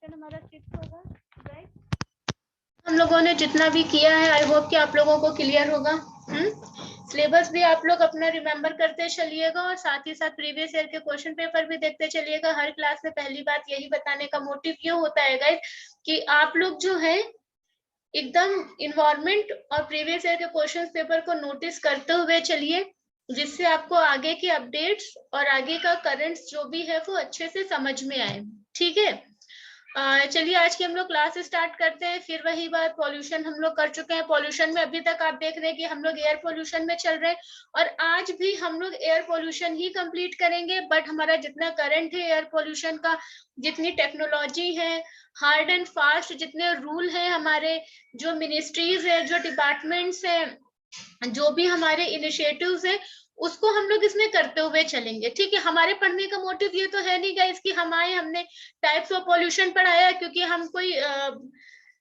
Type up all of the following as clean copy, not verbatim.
Question हमारा 6 होगा, right. हम लोगों ने जितना भी किया है आई होप कि आप लोगों को क्लियर होगा। सिलेबस भी आप लोग अपना रिमेम्बर करते चलिएगा और साथ ही साथ प्रीवियस ईयर के क्वेश्चन पेपर भी देखते चलिएगा। हर क्लास में पहली बात यही बताने का मोटिव ये होता है गाइस कि आप लोग जो है एकदम इन्वायरमेंट और प्रीवियस ईयर के क्वेश्चन पेपर को नोटिस करते हुए चलिए, जिससे आपको आगे की अपडेट्स और आगे का करंट्स जो भी है वो अच्छे से समझ में आए। ठीक है, चलिए आज की हम लोग क्लास स्टार्ट करते हैं। फिर वही बात, पॉल्यूशन हम लोग कर चुके हैं। पॉल्यूशन में अभी तक आप देख रहे हैं कि हम लोग एयर पॉल्यूशन में चल रहे हैं और आज भी हम लोग एयर पॉल्यूशन ही कंप्लीट करेंगे। बट हमारा जितना करंट है एयर पॉल्यूशन का, जितनी टेक्नोलॉजी है, हार्ड एंड फास्ट जितने रूल है, हमारे जो मिनिस्ट्रीज है, जो डिपार्टमेंट्स है, जो भी हमारे इनिशिएटिव्स है, उसको हम लोग इसमें करते हुए चलेंगे। ठीक है, हमारे पढ़ने का मोटिव ये तो है नहीं गाइस कि हम आए हमने टाइप्स ऑफ पॉल्यूशन पढ़ाया, क्योंकि हम कोई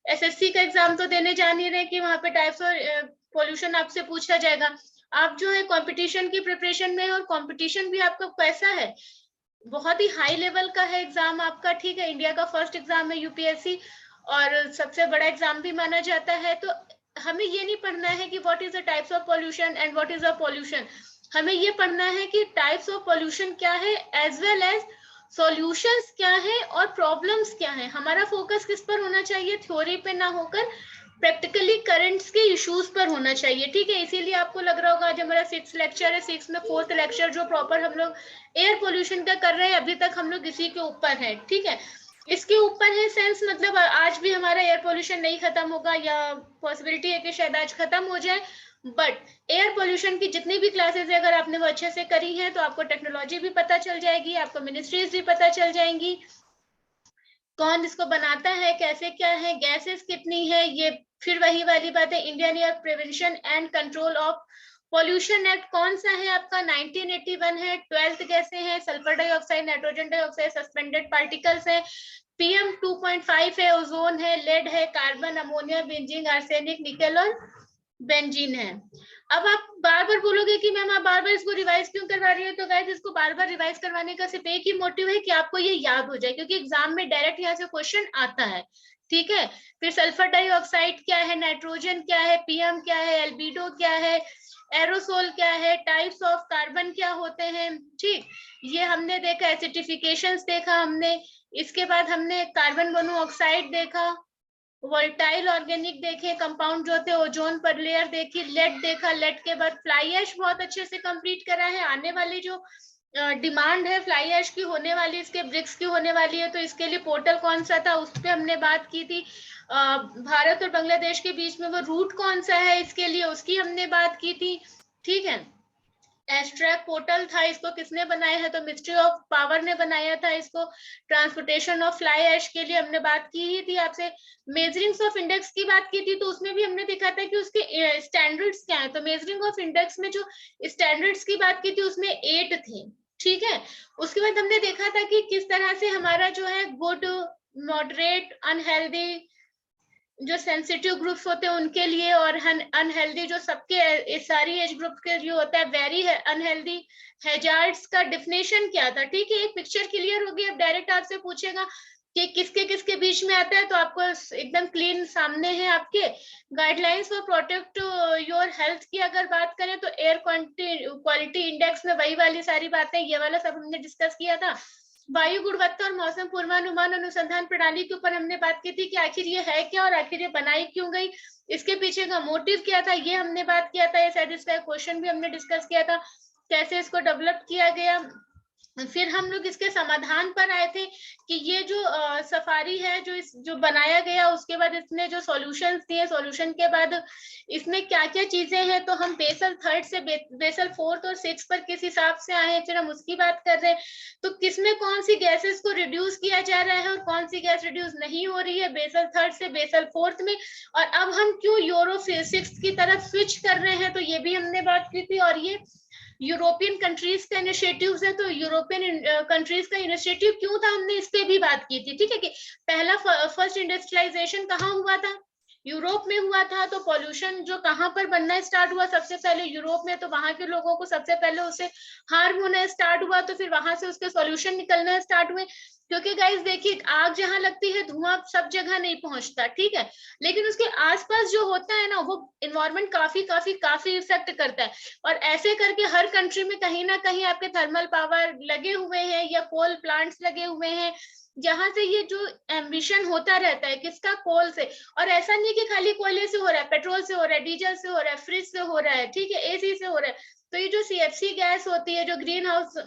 एसएससी का एग्जाम तो देने जा नहीं रहे कि वहां पे टाइप्स ऑफ पॉल्यूशन आपसे पूछा जाएगा। आप जो है कंपटीशन की प्रिपरेशन में, और कंपटीशन भी आपका कैसा है, बहुत ही हाई लेवल का है एग्जाम आपका। ठीक है, इंडिया का फर्स्ट एग्जाम है यूपीएससी और सबसे बड़ा एग्जाम भी माना जाता है। तो हमें ये नहीं पढ़ना है कि what is the types of pollution and what is the pollution. हमें ये पढ़ना है कि टाइप्स ऑफ पॉल्यूशन क्या है, एज वेल एज सॉल्यूशंस क्या है और प्रॉब्लम्स क्या है। हमारा फोकस किस पर होना चाहिए, थ्योरी पे ना होकर प्रैक्टिकली करंट्स के इश्यूज पर होना चाहिए। ठीक है, इसीलिए आपको लग रहा होगा आज हमारा 6 लेक्चर है, 6 में 4th लेक्चर जो प्रॉपर हम लोग एयर पोल्यूशन का कर रहे हैं। अभी तक हम लोग इसी के ऊपर है। ठीक है, इसके ऊपर है सेंस, मतलब आज भी हमारा एयर पोल्यूशन नहीं खत्म होगा, या पॉसिबिलिटी है कि शायद आज खत्म हो जाए। बट एयर पोल्यूशन की जितनी भी क्लासेस है, अगर आपने वो अच्छे से करी है तो आपको टेक्नोलॉजी भी पता चल जाएगी, आपको मिनिस्ट्रीज भी पता चल जाएंगी, कौन इसको बनाता है, कैसे क्या है, गैसेस कितनी है। ये फिर वही वाली बात है, Indian air prevention and control of pollution act कौन सा है आपका, 1981 है। 12th कैसे है, sulphur dioxide, nitrogen dioxide, suspended particles है, पीएम 2.5 है, ओजोन है, लेड है, कार्बन, अमोनिया, बेंजीन, आर्सेनिक, निकल और बेंजीन है। अब आप बार बार बोलोगे कि मैम आप बार बार इसको रिवाइज क्यों करवा रही है, तो गाइस इसको बार बार रिवाइज करवाने का सिर्फ एक ही मोटिव है कि आपको ये याद हो जाए, क्योंकि एग्जाम में डायरेक्ट यहाँ से क्वेश्चन आता है। ठीक है, फिर सल्फर डाइऑक्साइड क्या है, नाइट्रोजन क्या है, पीएम क्या है, एल्बिडो क्या है, एरोसोल क्या है, टाइप्स ऑफ कार्बन क्या होते हैं। ठीक, ये हमने देखा, एसिडिफिकेशंस देखा हमने, इसके बाद हमने कार्बन मोनोऑक्साइड देखा, वोल्टाइल ऑर्गेनिक देखे, कंपाउंड जो थे, ओजोन पर लेयर देखी, लेड देखा, लेड के बाद फ्लाई ऐश बहुत अच्छे से कंप्लीट करा है। आने वाली जो डिमांड है फ्लाई ऐश की होने वाली, इसके ब्रिक्स की होने वाली है, तो इसके लिए पोर्टल कौन सा था उस पर हमने बात की थी। भारत और बांग्लादेश के बीच में वो रूट कौन सा है इसके लिए, उसकी हमने बात की थी। ठीक है, एस्ट्रैक पोर्टल था, इसको किसने बनाया है, तो मिनिस्ट्री ऑफ पावर ने बनाया था इसको। ट्रांसपोर्टेशन ऑफ फ्लाई ऐश के लिए हमने बात की ही थी आपसे। मेजरिंग ऑफ इंडेक्स की बात की थी, तो उसमें भी हमने देखा था कि उसके स्टैंडर्ड्स क्या है। तो मेजरिंग ऑफ इंडेक्स में जो स्टैंडर्ड्स की बात की थी उसमें 8 थे। ठीक है, उसके बाद हमने देखा था कि किस तरह से हमारा जो है गुड, मॉडरेट, अनहेल्दी, जो सेंसिटिव ग्रुप्स होते हैं उनके लिए, और अनहेल्दी जो सबके सारी एज ग्रुप के लिए होता है, वेरी अनहेल्दी, हैजार्ड्स का डिफिनेशन क्या था। ठीक है, एक पिक्चर क्लियर होगी। अब डायरेक्ट आपसे पूछेगा कि किसके किसके बीच में आता है, तो आपको एकदम क्लीन सामने है आपके। Guidelines for protect your health की अगर बात करें तो एयर क्वालिटी इंडेक्स में वही वाली सारी बातें, ये वाला सब हमने डिस्कस किया था। वायु गुणवत्ता और मौसम पूर्वानुमान अनुसंधान प्रणाली के ऊपर हमने बात की थी कि आखिर ये है क्या और आखिर ये बनाई क्यों गई, इसके पीछे का मोटिव क्या था, ये हमने बात किया था। ये सेटिस्फाई क्वेश्चन भी हमने डिस्कस किया था, कैसे इसको डेवलप किया गया। फिर हम लोग इसके समाधान पर आए थे कि ये जो सफारी है जो बनाया गया, उसके बाद इसने जो सॉल्यूशंस दिए, सॉल्यूशन के बाद इसमें क्या क्या चीजें हैं, तो हम बेसल 3rd से बेसल 4th और 6th पर किस हिसाब से आए हैं, फिर हम उसकी बात कर रहे हैं। तो किसमें कौन सी गैसेस को रिड्यूस किया जा रहा है और कौन सी गैस रिड्यूस नहीं हो रही है, बेसल 3rd से बेसल 4th में। और अब हम क्यों यूरो 6th की तरफ स्विच कर रहे हैं, तो ये भी हमने बात की थी। और ये यूरोपियन कंट्रीज का इनिशिएटिव है, तो यूरोपियन कंट्रीज का इनिशिएटिव क्यों था, हमने इस पे भी बात की थी। ठीक है, कि पहला फर्स्ट इंडस्ट्रियलाइजेशन कहाँ हुआ था, यूरोप में हुआ था तो पॉल्यूशन जो कहाँ पर बनना स्टार्ट हुआ सबसे पहले यूरोप में, तो वहां के लोगों को सबसे पहले उसे हार्म होना स्टार्ट हुआ, तो फिर वहां से उसके सॉल्यूशन निकलना स्टार्ट हुए। क्योंकि गाइस देखिए, आग जहां लगती है धुआं सब जगह नहीं पहुंचता, ठीक है, लेकिन उसके आसपास जो होता है ना वो इन्वायरमेंट काफी काफी काफी इफेक्ट करता है। और ऐसे करके हर कंट्री में कहीं ना कहीं आपके थर्मल पावर लगे हुए हैं या कोल प्लांट्स लगे हुए हैं, जहां से ये जो एम्बिशन होता रहता है किसका, कोल से। और ऐसा नहीं कि खाली कोयले से हो रहा है, पेट्रोल से हो रहा है, डीजल से हो रहा है, फ्रिज से हो रहा है, ठीक है, एसी से हो रहा है। तो ये जो सीएफसी गैस होती है जो ग्रीन हाउस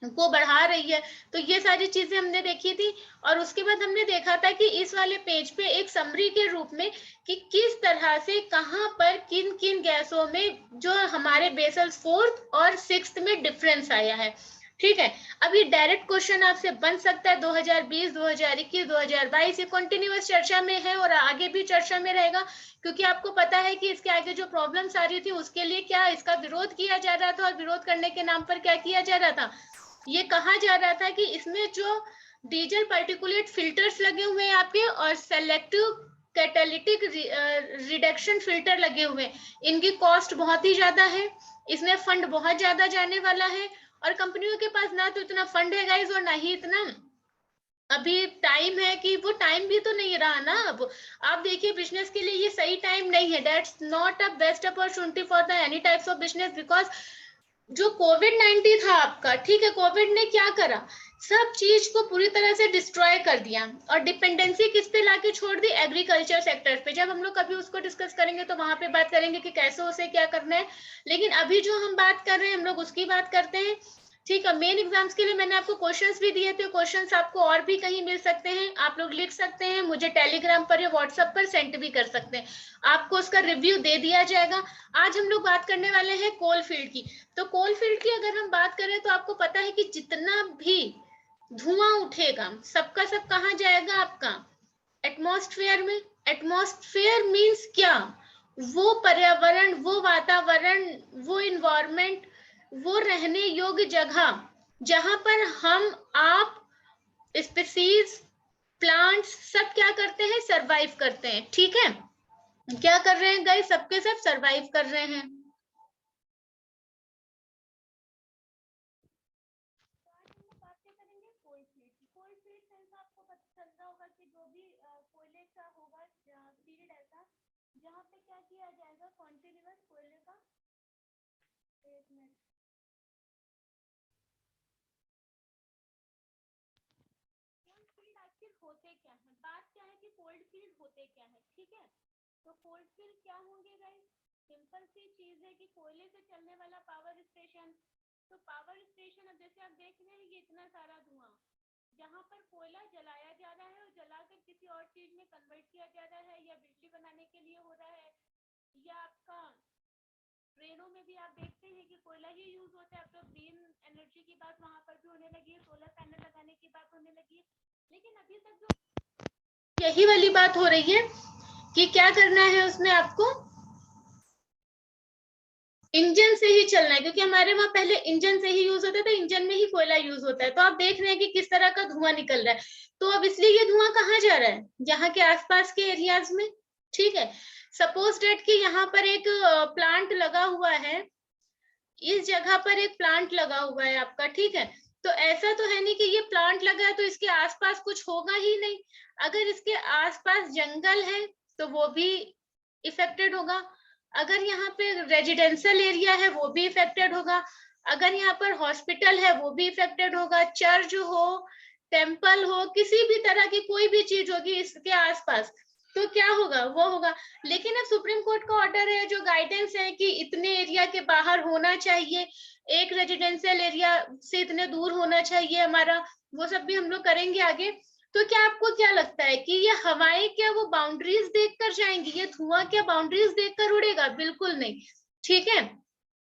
को बढ़ा रही है, तो ये सारी चीजें हमने देखी थी। और उसके बाद हमने देखा था कि इस वाले पेज पे एक समरी के रूप में कि किस तरह से कहां पर किन किन गैसों में जो हमारे बेसल 4th और 6th में डिफरेंस आया है, ठीक है। अब ये डायरेक्ट क्वेश्चन आपसे बन सकता है 2020, 2021, 2022, ये कंटिन्यूअस चर्चा में है और आगे भी चर्चा में रहेगा, क्योंकि आपको पता है कि इसके आगे जो प्रॉब्लम्स आ रही थी उसके लिए क्या इसका विरोध किया जा रहा था, और विरोध करने के नाम पर क्या किया जा रहा था, ये कहा जा रहा था कि इसमें जो डीजल पार्टिकुलेट फिल्टर्स लगे हुए हैं आपके और सेलेक्टिव कैटालिटिक रिडक्शन फिल्टर लगे हुए हैं, इनकी कॉस्ट बहुत ही ज्यादा है, इसमें फंड बहुत ज्यादा जाने वाला है, और कंपनियों के पास ना तो इतना फंड है गाइस और ना ही इतना अभी टाइम है कि वो टाइम भी तो नहीं रहा ना। अब आप देखिए बिजनेस के लिए ये सही टाइम नहीं है, that's not a best opportunity for the any types of business, because जो कोविड-19 था आपका, ठीक है, कोविड ने क्या करा, सब चीज को पूरी तरह से डिस्ट्रॉय कर दिया और डिपेंडेंसी किस पे लाके छोड़ दी, एग्रीकल्चर सेक्टर पे। जब हम लोग कभी उसको डिस्कस करेंगे तो वहां पे बात करेंगे कि कैसे उसे क्या करना है, लेकिन अभी जो हम बात कर रहे हैं हम लोग उसकी बात करते हैं, ठीक है। मेन एग्जाम्स के लिए मैंने आपको क्वेश्चंस भी दिए थे, क्वेश्चंस आपको और भी कहीं मिल सकते हैं, आप लोग लिख सकते हैं, मुझे टेलीग्राम पर या व्हाट्सएप पर सेंड भी कर सकते हैं, आपको उसका रिव्यू दे दिया जाएगा। आज हम लोग बात करने वाले हैं कोल फील्ड की। तो कोल फील्ड की अगर हम बात करें तो आपको पता है कि जितना भी धुआं उठेगा सबका सब कहाँ जाएगा, आपका एटमॉस्फेयर में। एटमॉस्फेयर मींस क्या, वो पर्यावरण, वो वातावरण, वो इन्वायरमेंट, वो रहने योग्य जगह जहां पर हम आप स्पीसीज प्लांट्स सब क्या करते हैं, सरवाइव करते हैं, ठीक है। क्या कर रहे हैं गाइस, सबके सब सरवाइव कर रहे हैं। आपको पता चल रहा होगा कि जो भी कोयले का होगा पीरियड ऐसा जहाँ पे क्या किया जाएगा, कॉन्टिन्यूअस कोयले का, एक मिनट, कोल्ड फील्ड आखिर होते क्या है, बात क्या है कि कोल्ड फील्ड होते क्या है, ठीक है। तो कोल्ड फील्ड क्या होंगे गाइस, सिंपल सी चीज है कि कोयले से चलने वाला पावर स्टेशन। तो पावर स्टेशन, अब जैसे आप देख रहे हैं ये इतना सारा धुआं, जहाँ पर कोयला जलाया जा रहा है और जलाकर किसी और चीज में कन्वर्ट किया जा रहा है, या बिजली बनाने के लिए हो रहा है, या आपका ट्रेनों में भी आप देखते हैं कि कोयला ही यूज होता है। अब तो ग्रीन एनर्जी की बात वहां पर भी होने लगी है, सोलर पैनल लगाने की बात होने लगी है, लेकिन अभी तक जो यही वाली बात हो रही है कि क्या करना है उसमें आपको इंजन से ही चलना है, क्योंकि हमारे वहां पहले इंजन से ही यूज होता था, इंजन में ही कोयला यूज होता है। तो आप देख रहे हैं कि किस तरह का धुआं निकल रहा है। तो अब इसलिए ये धुआं कहाँ जा रहा है, यहाँ के आसपास के एरियाज में, ठीक है। सपोज डेट कि यहाँ पर एक प्लांट लगा हुआ है, इस जगह पर एक प्लांट लगा हुआ है आपका, ठीक है। तो ऐसा तो है नहीं कि ये प्लांट लगा है तो इसके आसपास कुछ होगा ही नहीं, अगर इसके आसपास जंगल है तो वो भी इफेक्टेड होगा, अगर यहाँ पे रेजिडेंशियल एरिया है वो भी इफेक्टेड होगा, अगर यहाँ पर हॉस्पिटल है वो भी इफेक्टेड होगा, चर्च हो, टेम्पल हो, किसी भी तरह की कोई भी चीज होगी इसके आसपास, तो क्या होगा, वो होगा। लेकिन अब सुप्रीम कोर्ट का ऑर्डर है, जो गाइडेंस है कि इतने एरिया के बाहर होना चाहिए, एक रेजिडेंशियल एरिया से इतने दूर होना चाहिए हमारा, वो सब भी हम लोग करेंगे आगे। तो क्या आपको क्या लगता है कि ये हवाएं क्या वो बाउंड्रीज देखकर जाएंगी, ये धुआं क्या बाउंड्रीज देखकर उड़ेगा, बिल्कुल नहीं, ठीक है।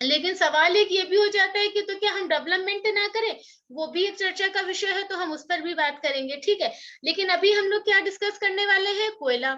लेकिन सवाल एक ये भी हो जाता है कि तो क्या हम डेवलपमेंट ना करें, वो भी एक चर्चा का विषय है, तो हम उस पर भी बात करेंगे, ठीक है। लेकिन अभी हम लोग क्या डिस्कस करने वाले हैं, कोयला।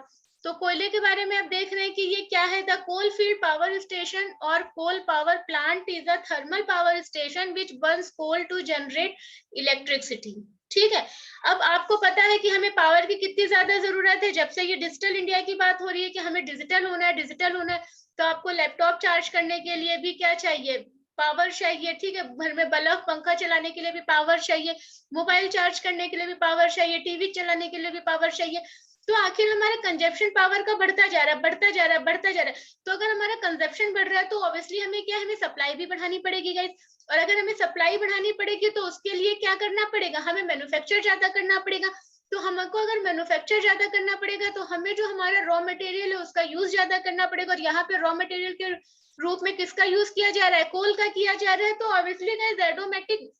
तो कोयले के बारे में आप देख रहे हैं कि ये क्या है, the coal field power station or coal power plant is a thermal power station which burns coal to generate electricity. ठीक है, अब आपको पता है कि हमें पावर की कितनी ज्यादा जरूरत है। जब से ये डिजिटल इंडिया की बात हो रही है कि हमें डिजिटल होना है, डिजिटल होना है, तो आपको लैपटॉप चार्ज करने के लिए भी क्या चाहिए, पावर चाहिए। ठीक है, घर में बल्ब पंखा चलाने के लिए भी पावर चाहिए, मोबाइल चार्ज करने के लिए भी पावर चाहिए, टीवी चलाने के लिए भी पावर चाहिए। तो आखिर हमारा कंजप्शन पावर का बढ़ता जा रहा है, बढ़ता जा रहा है, बढ़ता जा रहा है। तो अगर हमारा कंजप्शन बढ़ रहा है तो ऑब्वियसली हमें क्या है, हमें सप्लाई भी बढ़ानी पड़ेगी गाइस। और अगर हमें सप्लाई बढ़ानी पड़ेगी तो उसके लिए क्या करना पड़ेगा, हमें मैन्युफैक्चर ज्यादा करना पड़ेगा। तो हमको अगर मैन्युफैक्चर ज्यादा करना पड़ेगा तो हमें जो हमारा रॉ मटेरियल है उसका यूज ज्यादा करना पड़ेगा। और यहाँ पे रॉ मटेरियल के रूप में किसका यूज किया जा रहा है, कोल का किया जा रहा है। तो obviously guys automatic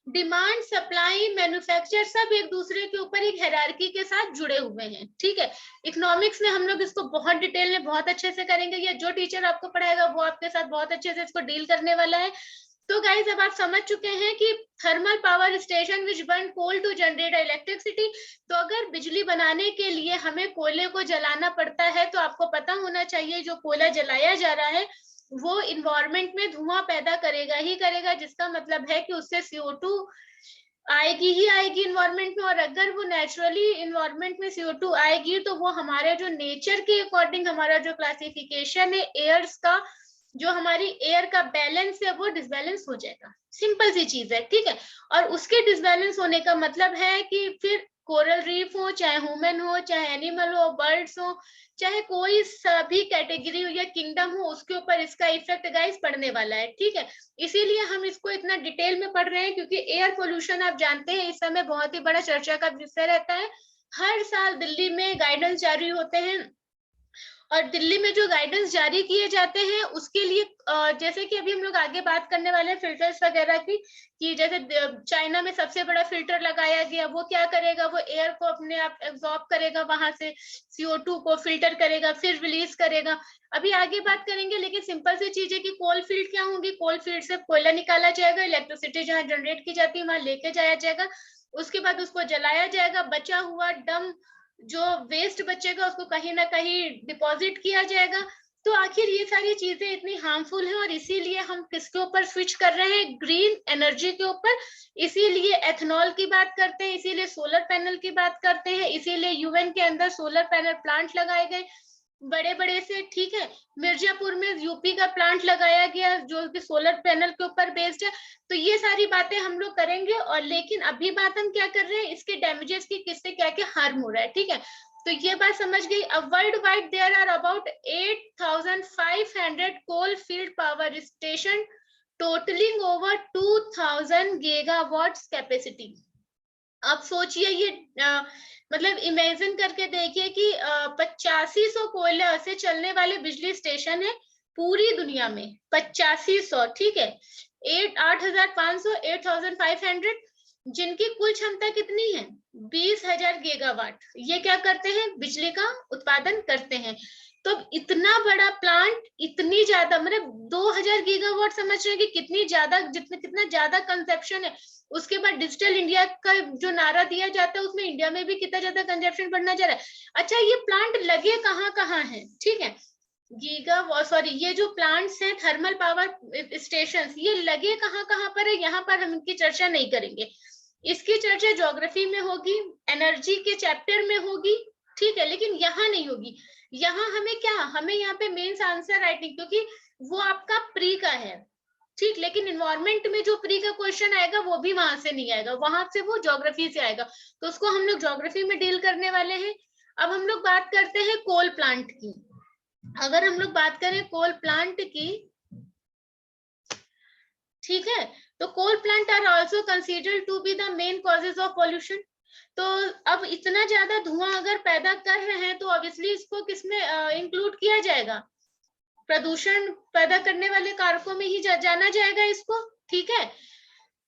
demand, supply, manufacture सब एक दूसरे के ऊपर एक हायरार्की के साथ जुड़े हुए हैं। ठीक है, इकोनॉमिक्स में हम लोग इसको बहुत डिटेल में बहुत अच्छे से करेंगे, या जो टीचर आपको पढ़ाएगा वो आपके साथ बहुत अच्छे से इसको डील करने वाला है। तो गाइज अब आप समझ चुके हैं कि thermal power station which burn coal to generate electricity. तो अगर बिजली बनाने के लिए हमें कोयले को जलाना पड़ता है तो आपको पता होना चाहिए जो कोयला जलाया जा रहा है वो इन्वायरमेंट में धुआं पैदा करेगा ही करेगा, जिसका मतलब है कि उससे CO2 आएगी ही आएगी इन्वायरमेंट में। और अगर वो नेचुरली इन्वायरमेंट में CO2 आएगी तो वो हमारे जो नेचर के अकॉर्डिंग हमारा जो क्लासिफिकेशन है एयर्स का, जो हमारी एयर का बैलेंस है वो डिसबैलेंस हो जाएगा। सिंपल सी चीज है। ठीक है, और उसके डिसबैलेंस होने का मतलब है कि फिर कोरल रीफ हो, चाहे ह्यूमन हो, चाहे एनिमल हो, बर्ड्स हो, चाहे कोई सभी कैटेगरी हो या किंगडम हो, उसके ऊपर इसका इफेक्ट गाइस पड़ने वाला है। ठीक है, इसीलिए हम इसको इतना डिटेल में पढ़ रहे हैं क्योंकि एयर पोल्यूशन आप जानते हैं इस समय बहुत ही बड़ा चर्चा का विषय रहता है। हर साल दिल्ली में गाइडेंस जारी होते हैं और दिल्ली में जो गाइडेंस जारी किए जाते हैं उसके लिए जैसे कि अभी हम लोग आगे बात करने वाले हैं फिल्टर्स वगैरह की, कि जैसे चाइना में सबसे बड़ा फिल्टर लगाया गया, वो क्या करेगा, वो एयर को अपने आप एब्जॉर्ब करेगा, वहां से CO2 को फिल्टर करेगा, फिर रिलीज करेगा। अभी आगे बात करेंगे, लेकिन सिंपल सी चीज है कि कोल फील्ड क्या होंगी, कोल फील्ड से कोयला निकाला जाएगा, इलेक्ट्रिसिटी जहाँ जनरेट की जाती है वहां लेके जाया जाएगा, उसके बाद उसको जलाया जाएगा, बचा हुआ डम जो वेस्ट बचेगा उसको कहीं ना कहीं डिपॉजिट किया जाएगा। तो आखिर ये सारी चीजें इतनी हार्मफुल हैं और इसीलिए हम किसके ऊपर स्विच कर रहे हैं, ग्रीन एनर्जी के ऊपर। इसीलिए एथेनॉल की बात करते हैं, इसीलिए सोलर पैनल की बात करते हैं, इसीलिए UN के अंदर सोलर पैनल प्लांट लगाए गए बड़े बड़े से। ठीक है, मिर्जापुर में UP का प्लांट लगाया गया जो कि सोलर पैनल के ऊपर बेस्ड है। तो ये सारी बातें हम लोग करेंगे। और लेकिन अभी बात हम क्या कर रहे हैं, इसके डैमेजेस की, किससे क्या क्या हार्म हो रहा है। ठीक है, तो ये बात समझ गई। अब world wide there are about 8,500 coal field power station totalling over 2,000 gigawatts capacity. आप सोचिए ये मतलब इमेजिन करके देखिए कि 8500 कोयला से चलने वाले बिजली स्टेशन है पूरी दुनिया में, 8500। ठीक है, 8,500 8,500 जिनकी कुल क्षमता कितनी है, 20,000 गीगावाट। ये क्या करते हैं, बिजली का उत्पादन करते हैं। तो इतना बड़ा प्लांट, इतनी ज्यादा मतलब 2,000 गीगावाट, समझ रहे हैं कि कितनी ज्यादा, कितना ज्यादा कंजप्शन है। उसके बाद डिजिटल इंडिया का जो नारा दिया जाता है उसमें इंडिया में भी कितना ज्यादा कंजप्शन बढ़ना जा रहा है। अच्छा, ये प्लांट लगे कहाँ कहाँ है, ठीक है, ये जो प्लांट्स हैं थर्मल पावर स्टेशन, ये लगे कहाँ कहाँ पर है, यहाँ पर हम इनकी चर्चा नहीं करेंगे। इसकी चर्चा ज्योग्राफी में होगी, एनर्जी के चैप्टर में होगी। ठीक है, लेकिन यहाँ नहीं होगी। यहाँ हमें क्या, हमें यहाँ पे मेंस आंसर राइटिंग, क्योंकि वो आपका प्री का है। ठीक, लेकिन इन्वायरमेंट में जो प्री का क्वेश्चन आएगा वो भी वहां से नहीं आएगा, वहां से वो ज्योग्राफी से आएगा। तो उसको हम लोग ज्योग्राफी में डील करने वाले हैं। अब हम लोग बात करते हैं कोल प्लांट की। अगर हम लोग बात करें कोल प्लांट की, ठीक है, तो coal plant are also considered to be the main causes of pollution. तो अब इतना ज्यादा धुआं अगर पैदा कर रहे हैं तो ऑब्वियसली इसको किसमें इंक्लूड किया जाएगा, प्रदूषण पैदा करने वाले कारकों में ही जाना जाएगा इसको। ठीक है,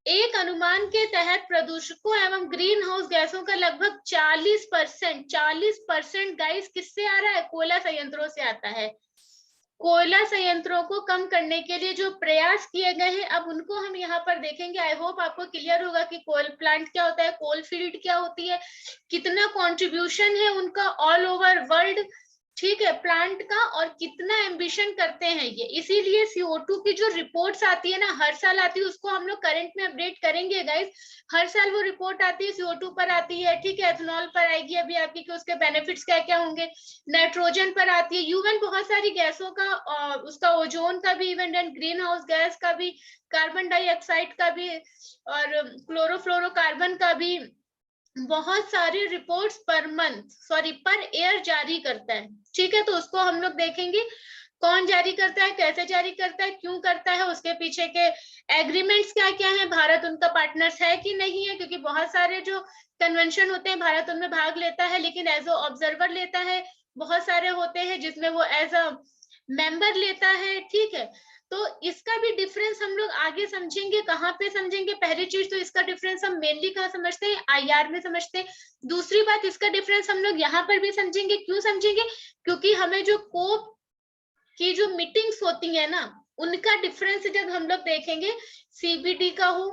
एक अनुमान के तहत प्रदूषकों एवं ग्रीन हाउस गैसों का लगभग 40% गाइस किससे आ रहा है, कोयला संयंत्रों से आता है। कोयला संयंत्रों को कम करने के लिए जो प्रयास किए गए हैं, अब उनको हम यहाँ पर देखेंगे। आई होप आपको क्लियर होगा कि कोल प्लांट क्या होता है, कोल फील्ड क्या होती है, कितना कंट्रीब्यूशन है उनका ऑल ओवर वर्ल्ड, ठीक है, प्लांट का, और कितना एम्बिशन करते हैं ये। इसीलिए CO2 की जो रिपोर्ट्स आती है ना, हर साल आती है, उसको हम लोग करंट में अपडेट करेंगे गाइस। हर साल वो रिपोर्ट आती है, CO2 पर आती है, ठीक है, एथेनॉल पर आएगी अभी आपकी कि उसके बेनिफिट्स क्या क्या होंगे, नाइट्रोजन पर आती है, यूवन बहुत सारी गैसों का, उसका ओजोन का भी even, and green house gas का भी, कार्बन डाइऑक्साइड का भी, और क्लोरोफ्लोरोकार्बन का भी, बहुत सारी reports per month, sorry per year जारी करता है, ठीक है। तो उसको हम लोग देखेंगे कौन जारी करता है, कैसे जारी करता है, क्यों करता है, उसके पीछे के एग्रीमेंट्स क्या क्या है, भारत उनका पार्टनर्स है कि नहीं है, क्योंकि बहुत सारे जो कन्वेंशन होते हैं भारत उनमें भाग लेता है, लेकिन एज अ ऑब्जर्वर लेता है, बहुत सारे होते हैं जिसमें वो एज अ मेंबर लेता है, ठीक है। तो इसका भी डिफरेंस हम लोग आगे समझेंगे, कहाँ पे समझेंगे। पहली चीज तो इसका डिफरेंस हम मेनली कहाँ समझते हैं, IR में समझते हैं। दूसरी बात, इसका डिफरेंस हम लोग यहाँ पर भी समझेंगे। क्यों समझेंगे, क्योंकि हमें जो कोप की जो मीटिंग्स होती है ना, उनका डिफरेंस जब हम लोग देखेंगे, CBD का हो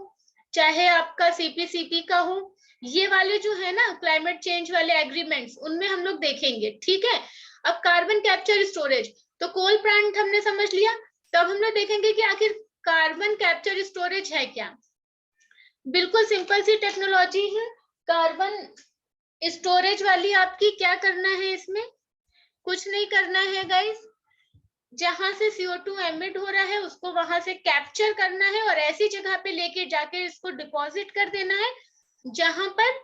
चाहे आपका CPCP का हो, ये वाले जो है ना क्लाइमेट चेंज वाले एग्रीमेंट्स, उनमें हम लोग देखेंगे, ठीक है। अब कार्बन कैप्चर स्टोरेज, तो कोल प्लांट हमने समझ लिया, तब हम लोग देखेंगे कि आखिर कार्बन कैप्चर स्टोरेज है क्या। बिल्कुल सिंपल सी टेक्नोलॉजी है कार्बन स्टोरेज वाली। आपकी क्या करना है इसमें, कुछ नहीं करना है गाइस, जहां से CO2 एमिट हो रहा है उसको वहां से कैप्चर करना है और ऐसी जगह पे लेके जाके इसको डिपॉजिट कर देना है जहां पर,